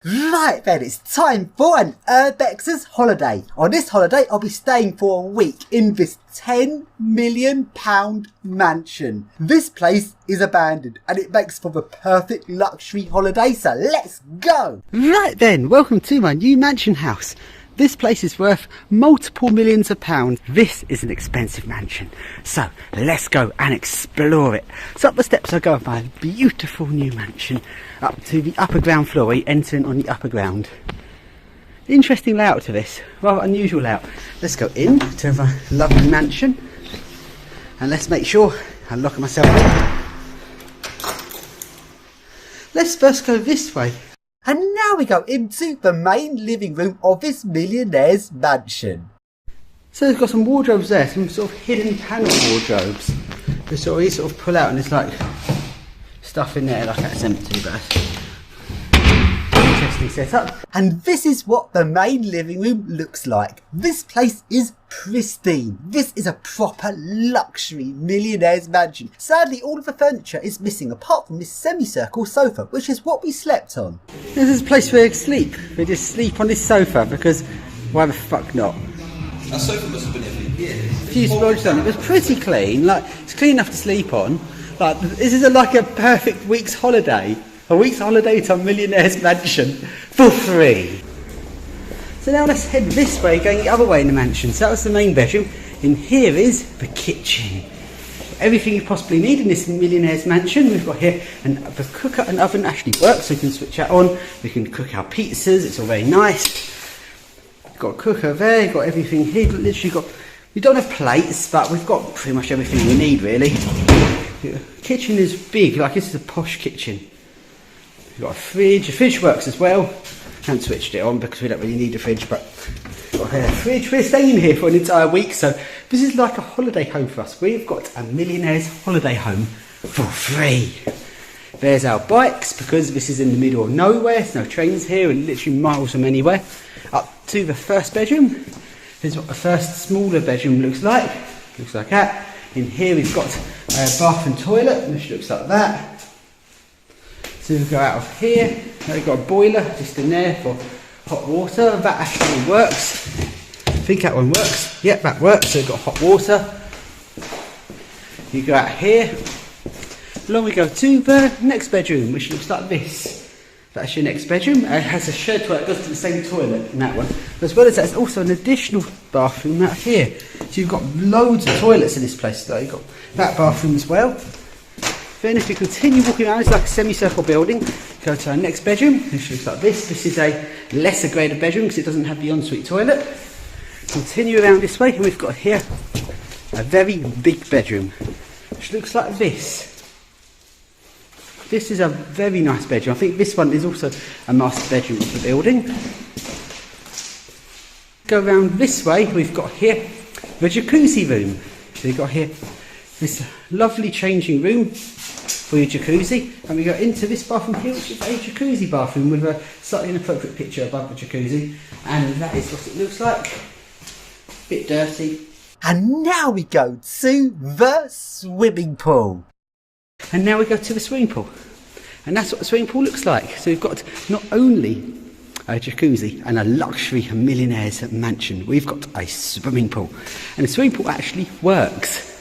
Right then, it's time for an urbex's holiday. On this holiday, I'll be staying for a week in this £10 million mansion. This place is abandoned and it makes for the perfect luxury holiday, so let's go! Right then, welcome to my new mansion house. This place is worth multiple millions of pounds. This is an expensive mansion. So let's go and explore it. So up the steps I go of my beautiful new mansion up to the upper ground floor where you enter in on the upper ground. Interesting layout to this, rather unusual layout. Let's go in to the lovely mansion and let's make sure I lock myself in. Let's first go this way. And now we go into the main living room of this Millionaires Mansion. So there's got some wardrobes there, some sort of hidden panel wardrobes. You sort of pull out and there's like stuff in there, like that's empty, but interesting setup. And this is what the main living room looks like. This place is pristine. This is a proper luxury Millionaires Mansion. Sadly, all of the furniture is missing apart from this semicircle sofa, which is what we slept on. This is a place where they sleep. They just sleep on this sofa because why the fuck not? That sofa must have been here for years. A few splodges on it. It was pretty clean. Like, it's clean enough to sleep on. Like, this is like a perfect week's holiday. A week's holiday to a Millionaire's Mansion for free. So now let's head this way, going the other way in the mansion. So that was the main bedroom. In here is the kitchen. Everything you possibly need in this Millionaire's Mansion. We've got here the cooker and oven actually works, so we can switch that on. We can cook our pizzas. It's all very nice. We've got a cooker there. We've got everything here. We've literally got. We don't have plates, but we've got pretty much everything we need really. The kitchen is big. Like, this is a posh kitchen. We've got a fridge. The fridge works as well. Haven't switched it on because we don't really need a fridge, but we've got a fridge. We're staying here for an entire week, so this is like a holiday home for us. We've got a Millionaire's holiday home for free. There's our bikes because this is in the middle of nowhere. There's no trains here and literally miles from anywhere. Up to the first bedroom. Here's what the first smaller bedroom looks like. Looks like that. In here we've got a bath and toilet, which looks like that. So we go out of here. Now we've got a boiler just in there for hot water. That actually works. I think that one works. Yep, that works. So we've got hot water. You go out here. Along we go to the next bedroom, which looks like this. That's your next bedroom. It has a shared toilet. It goes to the same toilet in that one. As well as that, there's also an additional bathroom out here. So you've got loads of toilets in this place. So you've got that bathroom as well. Then if you continue walking around, it's like a semicircle building. Go to our next bedroom, which looks like this. This is a lesser graded bedroom because it doesn't have the ensuite toilet. Continue around this way and we've got here a very big bedroom, which looks like this. This is a very nice bedroom. I think this one is also a master bedroom of the building. Go around this way, we've got here the jacuzzi room. So you've got here this lovely changing room for your jacuzzi, and we go into this bathroom here, which is a jacuzzi bathroom with a slightly inappropriate picture above the jacuzzi, and that is what it looks like. Bit dirty. And now we go to the swimming pool. And now we go to the swimming pool, and that's what the swimming pool looks like. So we've got not only a jacuzzi and a luxury Millionaire's Mansion, we've got a swimming pool, and the swimming pool actually works.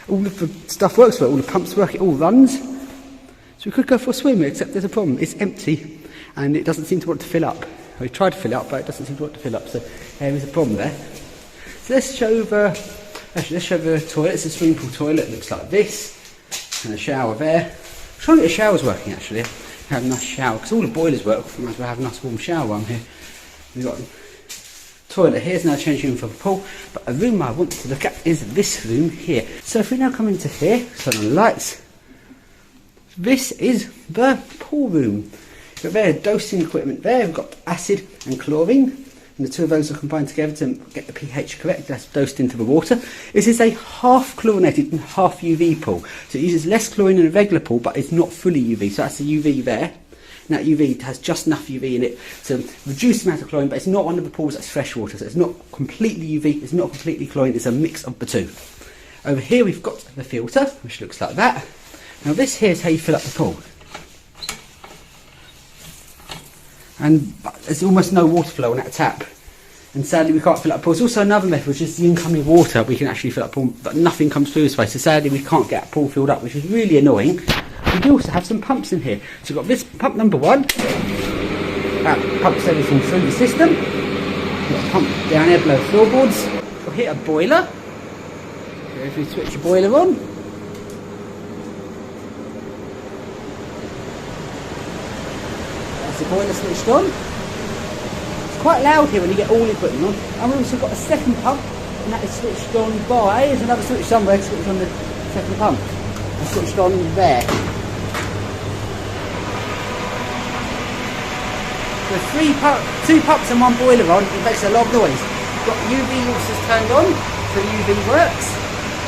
All of the stuff works for it, all the pumps work, it all runs. So we could go for a swim, except there's a problem. It's empty and it doesn't seem to want to fill up. We tried to fill it up, but it doesn't seem to want to fill up, so there is a problem there. So let's show the toilet. It's a swimming pool toilet, it looks like this. And a shower there. I'm trying to get the showers working actually. Have a nice shower, because all the boilers work, we might as well have a nice warm shower on here. We've got toilet here, is now changing room for the pool, but a room I want to look at is this room here. So if we now come into here, turn on the lights, this is the pool room. We've got there dosing equipment there, we've got acid and chlorine, and the two of those are combined together to get the pH correct. That's dosed into the water. This is a half chlorinated and half UV pool, so it uses less chlorine than a regular pool, but it's not fully UV, so that's the UV there. Now UV has just enough UV in it to reduce the amount of chlorine, but it's not one of the pools that's fresh water, so it's not completely UV, it's not completely chlorine, it's a mix of the two. Over here we've got the filter, which looks like that. Now this here is how you fill up the pool. and there's almost no water flow on that tap. And sadly we can't fill up pool. There's also another method, which is the incoming water. We can actually fill up pool, but nothing comes through this way. So sadly we can't get that pool filled up, which is really annoying. We do also have some pumps in here. So we've got this pump number 1. That pumps everything through the system. We've got a pump down here below floorboards. We'll hit a boiler. So if we switch the boiler on. That's the boiler switched on. Quite loud here when you get all the equipment on. And we've also got a second pump, and that is switched on by, there's another switch somewhere switched on the second pump. It's switched on there. So 2 pumps and 1 boiler on, it makes a lot of noise. We've got UV filters turned on, so UV works.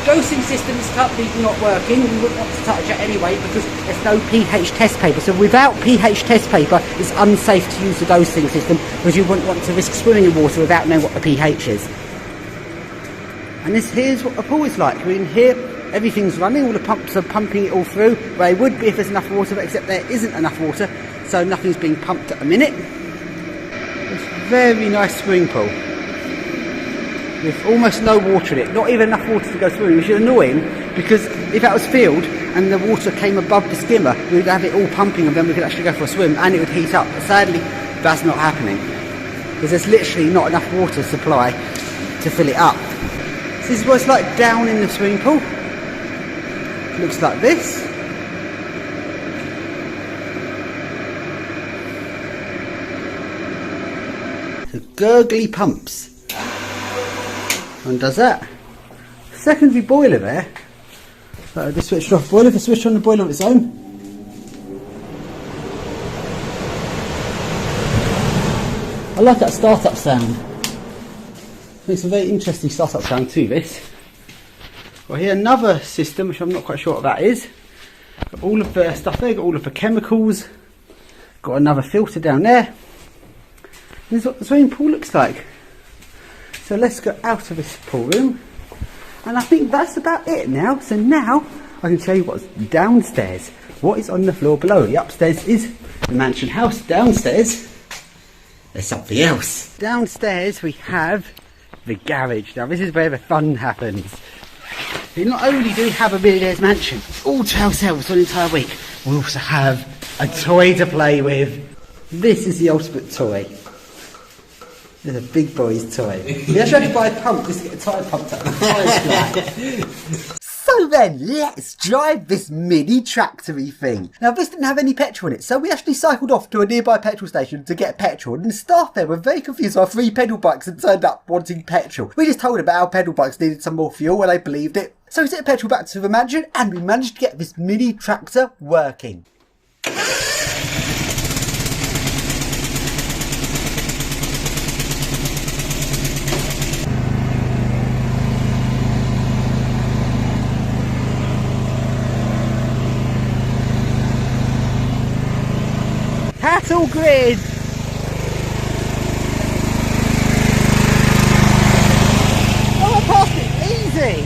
Dosing system is currently not working. We wouldn't want to touch it anyway because there's no pH test paper. So without pH test paper, it's unsafe to use the dosing system because you wouldn't want to risk swimming in water without knowing what the pH is. And here's what a pool is like. I mean, here everything's running. All the pumps are pumping it all through. Where it would be if there's enough water, but except there isn't enough water, so nothing's being pumped at the minute. It's a very nice swimming pool. With almost no water in it, not even enough water to go through, which is annoying because if that was filled and the water came above the skimmer, we would have it all pumping and then we could actually go for a swim and it would heat up. But sadly, that's not happening because there's literally not enough water supply to fill it up. So this is what it's like down in the swimming pool. It looks like this. The gurgly pumps. And does that. Secondary boiler there. So just switched off boiler. If I switch on the boiler on its own. I like that start-up sound. It's a very interesting start-up sound to this. Well, here another system, which I'm not quite sure what that is. Got all of the stuff there, got all of the chemicals. Got another filter down there. This is what the swimming pool looks like. So let's go out of this pool room. And I think that's about it now. So now I can tell you what's downstairs. What is on the floor below. The upstairs is the mansion house. Downstairs, there's something else. Downstairs we have the garage. Now this is where the fun happens. We not only do have a Millionaires Mansion all to ourselves for an entire week, we also have a toy to play with. This is the ultimate toy. It's a big boy's toy. We actually buy a pump just to get a tyre pumped up. So then, let's drive this mini tractory thing. Now this didn't have any petrol in it, so we actually cycled off to a nearby petrol station to get petrol, and the staff there were very confused by 3 pedal bikes and turned up wanting petrol. We just told them about how pedal bikes needed some more fuel and they believed it. So we took the petrol back to the mansion and we managed to get this mini tractor working. Cattle grid! Oh, I passed it! Easy!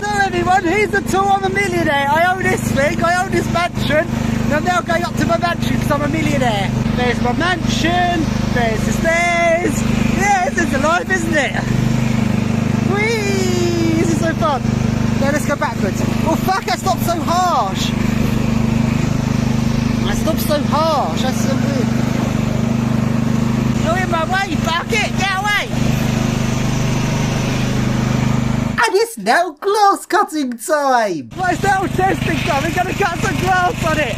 So everyone, here's the tour of a millionaire. I own this thing, I own this mansion, and I'm now going up to my mansion because I'm a millionaire. There's my mansion, there's the stairs. Yeah, this is alive, isn't it? Whee! This is so fun. Now let's go backwards. Oh fuck, I stopped so harsh. I stopped so harsh, that's so weird. You're in my way, bucket, get away! And it's now glass cutting time! Right, it's now testing time, we're going to cut some glass on it!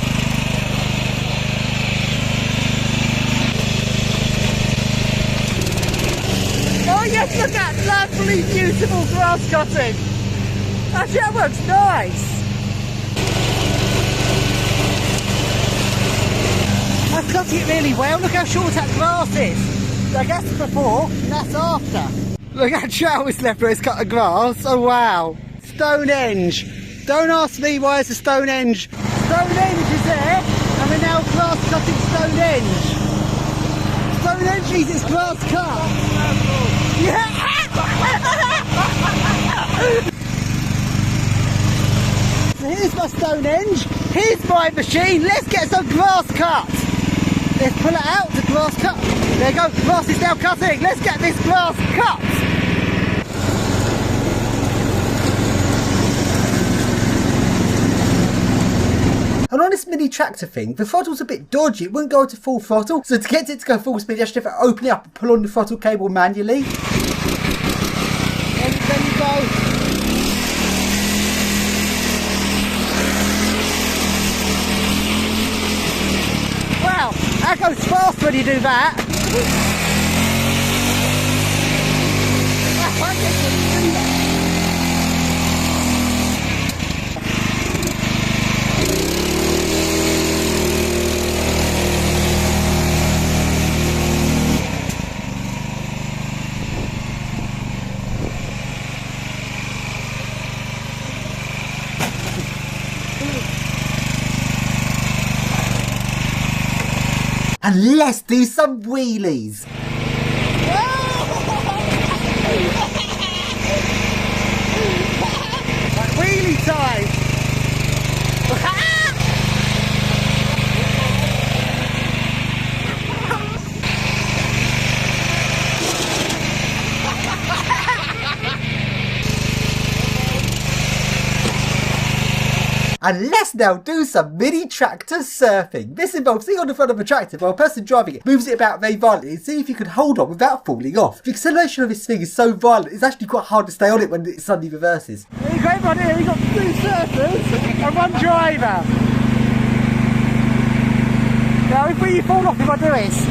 Oh yes, look at that lovely, beautiful grass cutting! Actually, that works nice! That's cutting it really well, look how short that grass is! So that's before, and that's after. Look how trout is left where it's cut the grass, oh wow! Stonehenge! Don't ask me why it's a Stonehenge! Stonehenge is there, and we're now grass cutting Stonehenge! Stonehenge needs its grass cut! Yeah! Here's my Stonehenge. Here's my machine. Let's get some grass cut. Let's pull it out, the grass cut. There you go, grass is now cutting. Let's get this grass cut. And on this mini tractor thing, the throttle's a bit dodgy, it wouldn't go to full throttle, so to get it to go full speed you have to open it up and pull on the throttle cable manually. There you go. Wow, that goes fast when you do that. And let's do some wheelies. Wheelie time! And let's now do some mini tractor surfing. This involves sitting on the front of a tractor while a person driving it moves it about very violently and see if you can hold on without falling off. The acceleration of this thing is so violent, it's actually quite hard to stay on it when it suddenly reverses. There you go, everyone here, you've got 2 surfers and 1 driver. Now, if you fall off if I do this.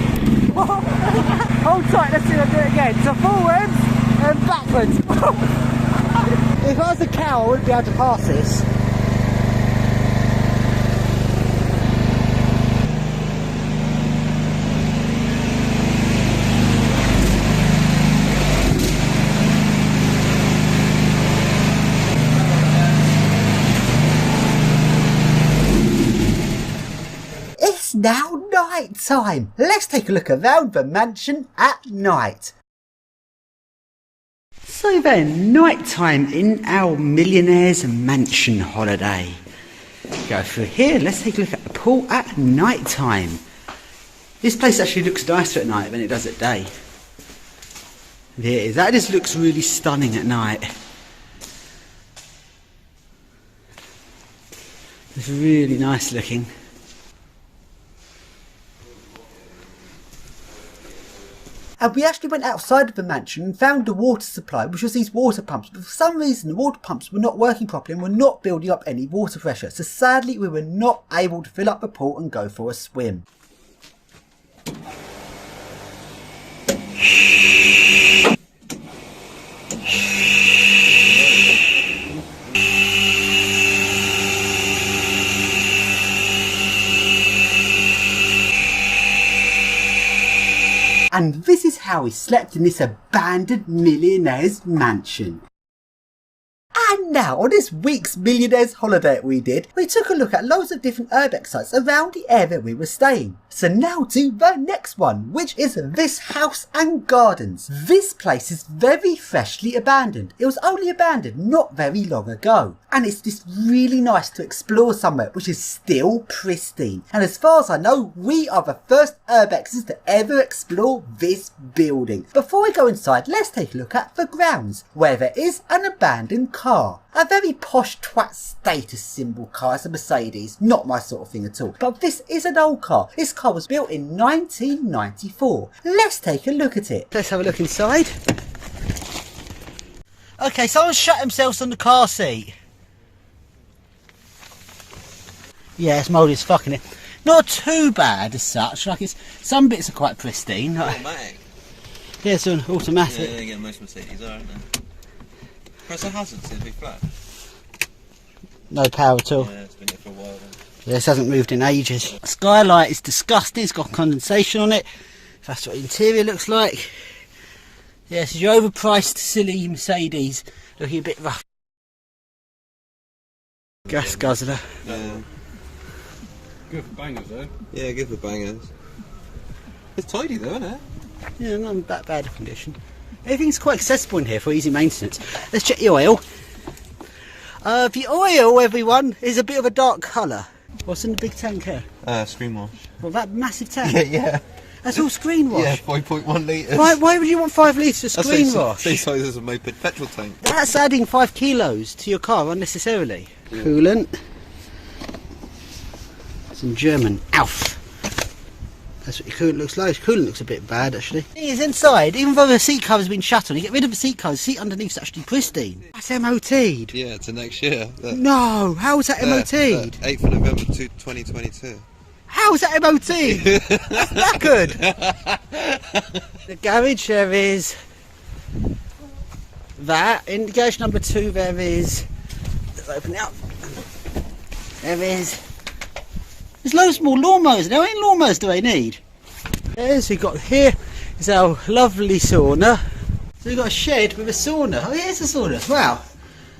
Hold tight, let's see if I do it again. So forwards and backwards. If I was a cow, I wouldn't be able to pass this. It's now night time. Let's take a look around the mansion at night. So then, night time in our Millionaires Mansion holiday. Go through here, let's take a look at the pool at night time. This place actually looks nicer at night than it does at day. There it is, that just looks really stunning at night. It's really nice looking. And we actually went outside of the mansion and found the water supply, which was these water pumps. But for some reason, the water pumps were not working properly and were not building up any water pressure. So sadly, we were not able to fill up the pool and go for a swim. And this is how we slept in this abandoned Millionaires Mansion. And now, on this week's Millionaires holiday we did, we took a look at loads of different urbex sites around the area we were staying. So now to the next one, which is this house and gardens. This place is very freshly abandoned. It was only abandoned not very long ago. And it's just really nice to explore somewhere which is still pristine. And as far as I know, we are the first urbexes to ever explore this building. Before we go inside, let's take a look at the grounds, where there is an abandoned car. A very posh twat status symbol car. It's a Mercedes, not my sort of thing at all. But this is an old car. This car was built in 1994. Let's take a look at it. Let's have a look inside. Okay, someone shut themselves on the car seat. Yeah, it's mouldy as fucking it. Not too bad as such. Like some bits are quite pristine. Like, Automatic. yeah, it's an automatic. Yeah, again, most Mercedes are, aren't they? Press a hazard to be flat. No power at all. Yeah, it's been there for a while then. Yeah, this hasn't moved in ages. Skylight is disgusting. It's got condensation on it. That's what the interior looks like. Yeah, this is your overpriced, silly Mercedes. Looking a bit rough. Gas guzzler. Yeah. Good for bangers though. Yeah, good for bangers. It's tidy though, isn't it? Yeah, not in that bad a condition. Everything's quite accessible in here for easy maintenance. Let's check the oil. The oil, everyone, is a bit of a dark colour. What's in the big tank here? Screen wash. Well, that massive tank? Yeah. That's all screen wash? Yeah, 5.1 litres. Why would you want 5 litres of screen wash? Same size as a moped petrol tank. That's adding 5 kilos to your car unnecessarily. Coolant. It's in German. Auf. That's what your coolant looks like. Coolant looks a bit bad actually. It's inside, even though the seat cover's been shut on, you get rid of the seat cover, the seat underneath's actually pristine. That's MOT'd. Yeah, to next year. No, how is that MOT'd? 8th of November 2022. How is that MOT'd? That's knackered. The garage, there is that. In garage number 2 there is, let's open it up. There's loads more lawnmowers. Now, how many lawnmowers do they need? There's, we've got here is our lovely sauna. So we've got a shed with a sauna. Oh, here's a sauna. Wow.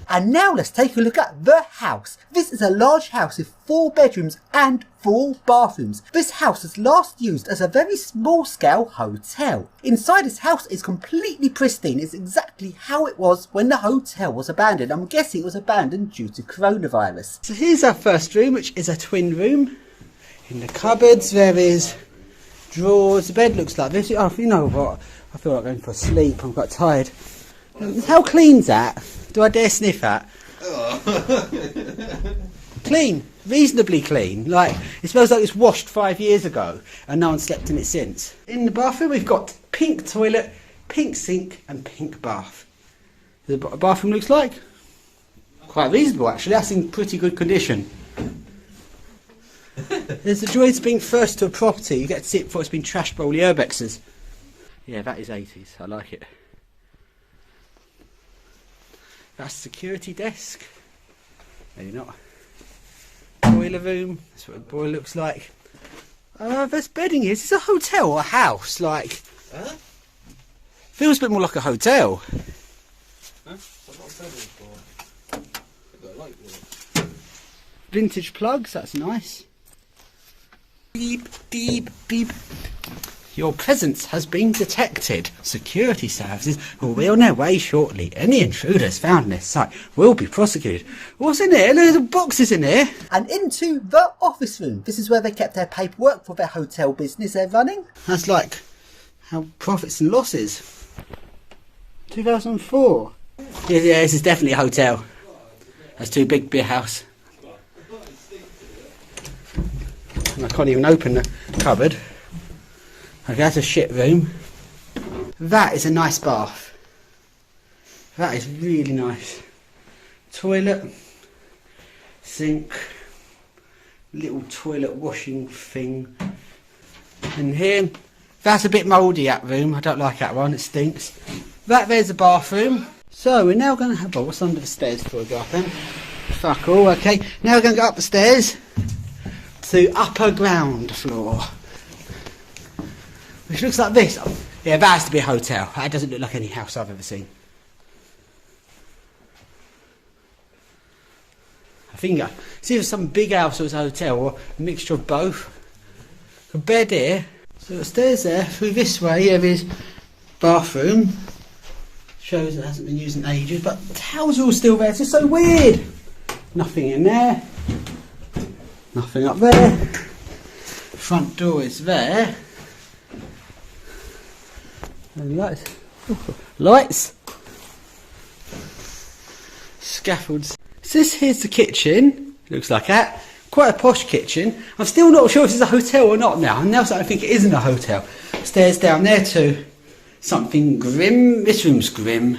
And now let's take a look at the house. This is a large house with 4 bedrooms and 4 bathrooms. This house was last used as a very small scale hotel. Inside this house is completely pristine. It's exactly how it was when the hotel was abandoned. I'm guessing it was abandoned due to coronavirus. So here's our first room, which is a twin room. In the cupboards there is drawers. The bed looks like this. Oh, you know what? I feel like going for a sleep. I'm quite tired. How clean's that? Do I dare sniff that? Clean. Reasonably clean. Like, it smells like it's washed 5 years ago and no one's slept in it since. In the bathroom we've got pink toilet, pink sink and pink bath. The bathroom looks like? Quite reasonable actually. That's in pretty good condition. There's the joys of being first to a property. You get to see it before it's been trashed by all the urbexers. Yeah, that is 80s. I like it. That's security desk. Maybe not. Boiler room. That's what a boiler looks like. There's bedding here. Is this a hotel or a house? Like, feels a bit more like a hotel. Huh? Vintage plugs. That's nice. Beep, beep, beep. Your presence has been detected. Security services will be on their way shortly. Any intruders found in this site will be prosecuted. What's in there? Loads of boxes in there. And into the office room. This is where they kept their paperwork for their hotel business they're running. That's like how profits and losses. 2004. Yeah, this is definitely a hotel. That's too big to be a house. I can't even open the cupboard. Okay, that's a shit room. That is a nice bath. That is really nice. Toilet, sink, little toilet washing thing. And here, that's a bit mouldy, that room. I don't like that one, it stinks. That there's a bathroom. So we're now going to have, what's under the stairs before we go up then? Fuck all, okay. Now we're going to go up the stairs to upper ground floor. Which looks like this. Yeah, that has to be a hotel. That doesn't look like any house I've ever seen. I think it's either some big house or it's a hotel or a mixture of both. A bed here. So the stairs there, through this way, there is bathroom. Shows it hasn't been used in ages, but the towels are all still there. It's just so weird. Nothing in there. Nothing up there. Front door is there. And lights. Lights. Scaffolds. So this here's the kitchen. Looks like that. Quite a posh kitchen. I'm still not sure if it's a hotel or not now. I'm now starting to think it isn't a hotel. Stairs down there too. Something grim. This room's grim.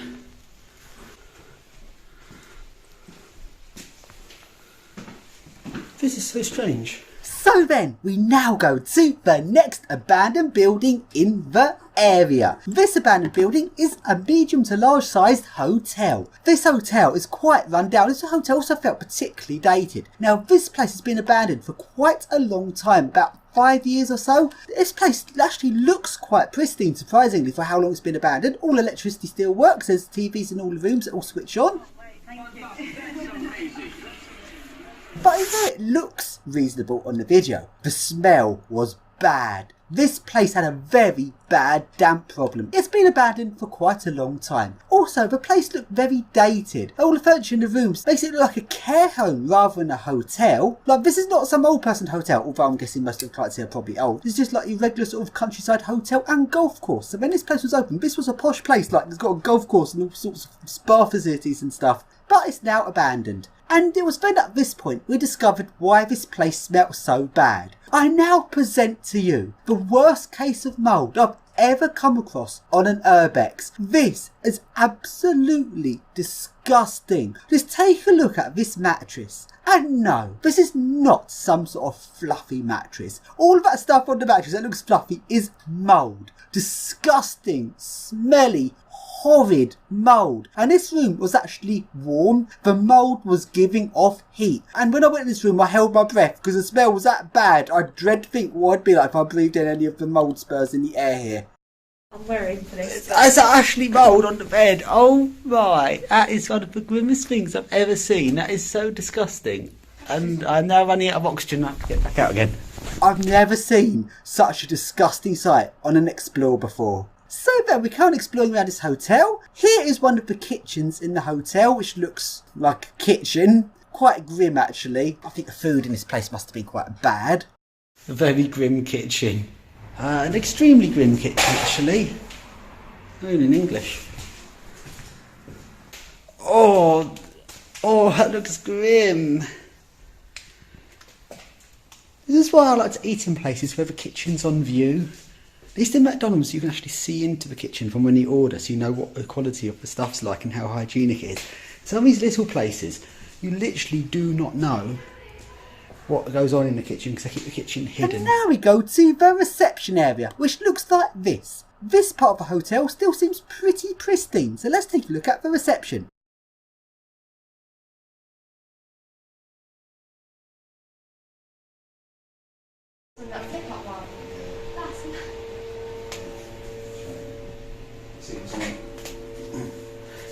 This is so strange. So then, we now go to the next abandoned building in the area. This abandoned building is a medium to large sized hotel. This hotel is quite run down. This hotel also felt particularly dated. Now this place has been abandoned for quite a long time, about 5 years or so. This place actually looks quite pristine, surprisingly, for how long it's been abandoned. All electricity still works. There's TVs in all the rooms that all switch on. But although it looks reasonable on the video, the smell was bad. This place had a very bad damp problem. It's been abandoned for quite a long time. Also, the place looked very dated. All the furniture in the rooms makes it look like a care home rather than a hotel. Like, this is not some old person hotel, although I'm guessing most of the clients here are probably old. It's just like a regular sort of countryside hotel and golf course. So when this place was open, this was a posh place, like it's got a golf course and all sorts of spa facilities and stuff. But it's now abandoned. And it was then at this point we discovered why this place smelt so bad. I now present to you the worst case of mould I've ever come across on an urbex. This is absolutely disgusting. Just take a look at this mattress. And no, this is not some sort of fluffy mattress. All of that stuff on the mattress that looks fluffy is mould. Disgusting, smelly, horrid mould. And this room was actually warm. The mould was giving off heat. And when I went in this room, I held my breath because the smell was that bad. I dread to think what I'd be like if I breathed in any of the mould spurs in the air here. I'm wearing for this. That's actually mould on the bed. Oh my, that is one of the grimmest things I've ever seen. That is so disgusting. And I'm now running out of oxygen. I have to get back out again. I've never seen such a disgusting sight on an Explorer before. So then we can't explore around this hotel. Here is one of the kitchens in the hotel, which looks like a kitchen. Quite grim actually. I think the food in this place must have been quite bad. A very grim kitchen. An extremely grim kitchen actually. Even in English. Oh, that looks grim. This is why I like to eat in places where the kitchen's on view. At least in McDonald's you can actually see into the kitchen from when you order, so you know what the quality of the stuff's like and how hygienic it is. Some of these little places, you literally do not know what goes on in the kitchen because they keep the kitchen hidden. And now we go to the reception area, which looks like this. This part of the hotel still seems pretty pristine, so let's take a look at the reception.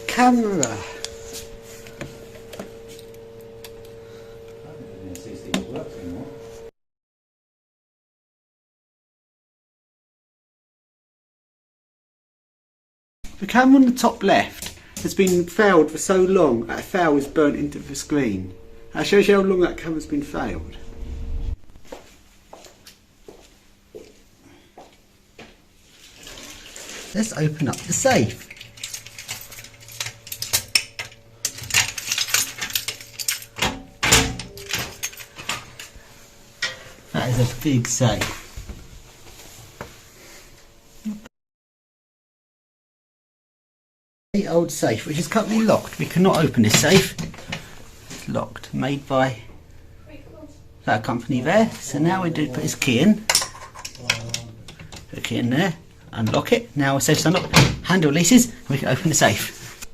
Camera. The camera on the top left has been failed for so long that a fail is burnt into the screen. That shows you how long that camera's been failed. Let's open up the safe. That is a big safe. The old safe, which is currently locked. We cannot open this safe. It's locked. Made by that company there. So now we do put his key in. Put the key in there. Unlock it. Now our safe's unlocked. Handle releases and we can open the safe.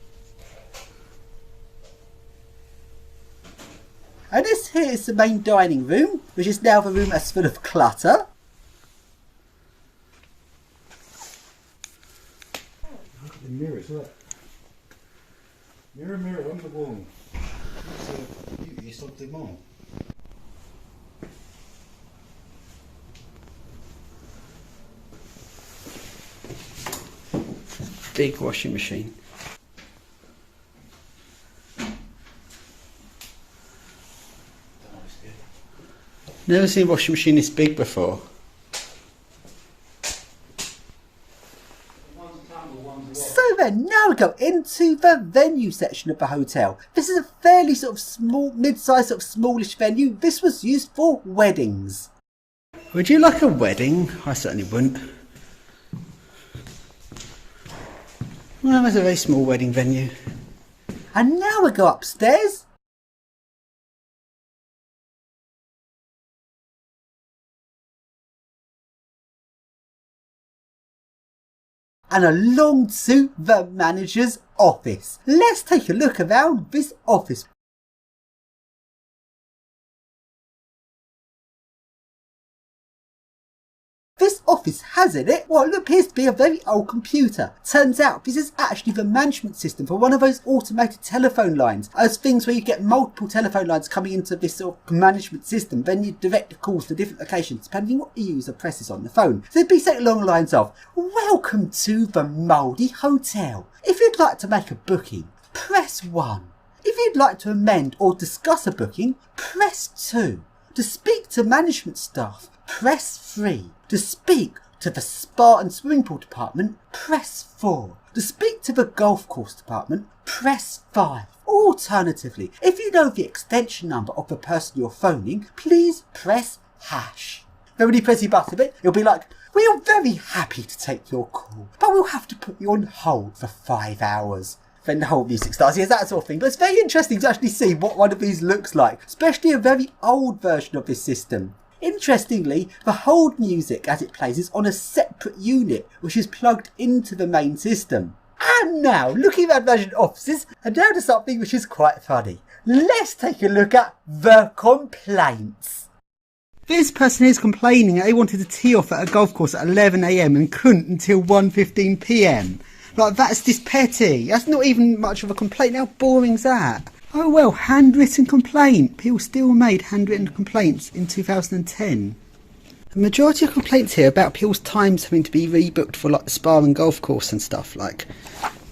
And this here is the main dining room, which is now the room that's full of clutter. Look at the mirrors, look. Mirror, mirror on the wall. Beauty, something more. Big washing machine. Never seen a washing machine this big before. So then, now we go into the venue section of the hotel. This is a fairly sort of small, mid-sized, sort of smallish venue. This was used for weddings. Would you like a wedding? I certainly wouldn't. Well, that's a very small wedding venue. And now we go upstairs. And along to the manager's office. Let's take a look around this office. This office has in it what appears to be a very old computer. Turns out this is actually the management system for one of those automated telephone lines. As things where you get multiple telephone lines coming into this sort of management system, then you direct the calls to different locations depending on what the user presses on the phone. So it'd be something along the lines of, welcome to the Mouldy Hotel. If you'd like to make a booking, press 1. If you'd like to amend or discuss a booking, press 2. To speak to management staff, press 3. To speak to the spa and swimming pool department, press 4. To speak to the golf course department, press 5. Alternatively, if you know the extension number of the person you're phoning, please press #. Then when you press your button a bit, it'll be like, we are very happy to take your call, but we'll have to put you on hold for 5 hours. Then the whole music starts. Yes, that sort of thing. But it's very interesting to actually see what one of these looks like, especially a very old version of this system. Interestingly, the hold music as it plays is on a separate unit, which is plugged into the main system. And now, looking at management offices, and now to something which is quite funny. Let's take a look at the complaints. This person is complaining that they wanted to tee off at a golf course at 11 AM and couldn't until 1:15 PM. Like, that's just petty. That's not even much of a complaint. How boring's that? Oh well, handwritten complaint. People still made handwritten complaints in 2010. The majority of complaints here are about people's times having to be rebooked for like the spa and golf course and stuff. Like,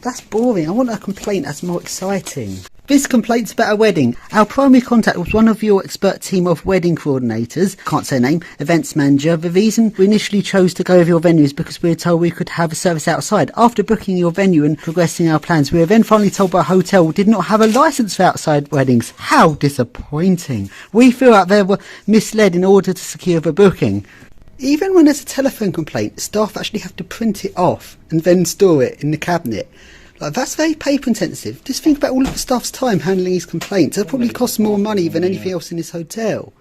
that's boring. I want a complaint that's more exciting. This complaint's about a wedding. Our primary contact was one of your expert team of wedding coordinators, can't say a name, events manager. The reason we initially chose to go with your venue is because we were told we could have a service outside. After booking your venue and progressing our plans, we were then finally told by a hotel we did not have a licence for outside weddings. How disappointing. We feel like they were misled in order to secure the booking. Even when there's a telephone complaint, staff actually have to print it off and then store it in the cabinet. Like, that's very paper intensive. Just think about all of the staff's time handling these complaints. It'll probably cost more money than anything else in this hotel.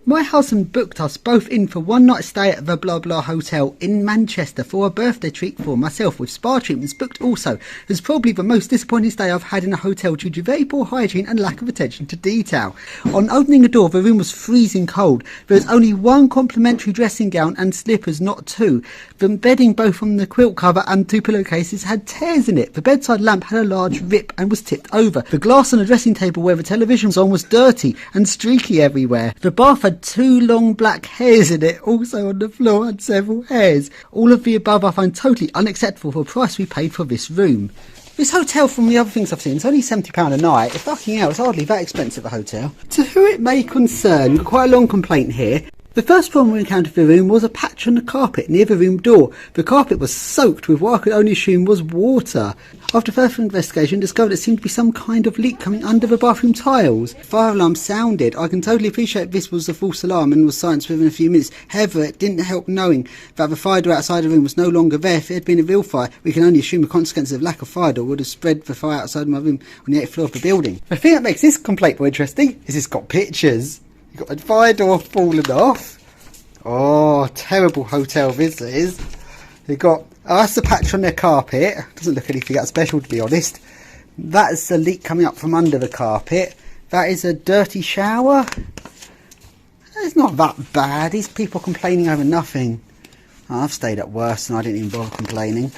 My husband booked us both in for one night stay at the blah blah hotel in Manchester for a birthday treat for myself, with spa treatments booked also. It's probably the most disappointing stay I've had in a hotel due to very poor hygiene and lack of attention to detail. On opening the door, the room was freezing cold. There was only one complimentary dressing gown and slippers, not two. The bedding, both on the quilt cover and two pillowcases, had tears in it. The bedside lamp had a large rip and was tipped over. The glass on the dressing table where the television was on was dirty and streaky everywhere. The bath had 2 long black hairs in it. Also on the floor had several hairs. All of the above I find totally unacceptable for the price we paid for this room. This hotel, from the other things I've seen, is only £70 a night. Fucking hell, it's hardly that expensive a hotel. To who it may concern, got quite a long complaint here. The first problem we encountered in the room was a patch on the carpet near the room door. The carpet was soaked with what I could only assume was water. After further investigation, discovered it seemed to be some kind of leak coming under the bathroom tiles. Fire alarm sounded. I can totally appreciate this was a false alarm and was silenced within a few minutes. However, it didn't help knowing that the fire door outside the room was no longer there. If it had been a real fire, we can only assume the consequences of lack of fire door would have spread the fire outside my room on the 8th floor of the building. The thing that makes this complaint more interesting is it's got pictures. You've got a fire door falling off. Oh, terrible hotel this is. You've got, that's the patch on their carpet. Doesn't look anything that special, to be honest. That's a leak coming up from under the carpet. That is a dirty shower. It's not that bad. These people complaining over nothing. Oh, I've stayed at worse and I didn't even bother complaining.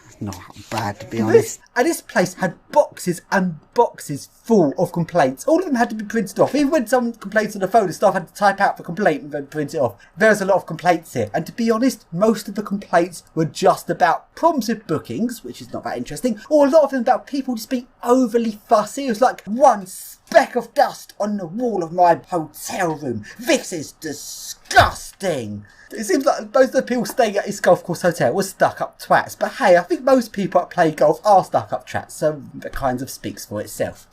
It's not bad, to be honest. And this place had boxes and boxes full of complaints. All of them had to be printed off. Even when someone complains on the phone, the staff had to type out the complaint and then print it off. There's a lot of complaints here. And to be honest, most of the complaints were just about problems with bookings, which is not that interesting, or a lot of them about people just being overly fussy. It was like, one speck of dust on the wall of my hotel room. This is disgusting. It seems like most of the people staying at this golf course hotel were stuck-up twats. But hey, I think most people that play golf are stuck-up twats, so that kind of speaks for itself.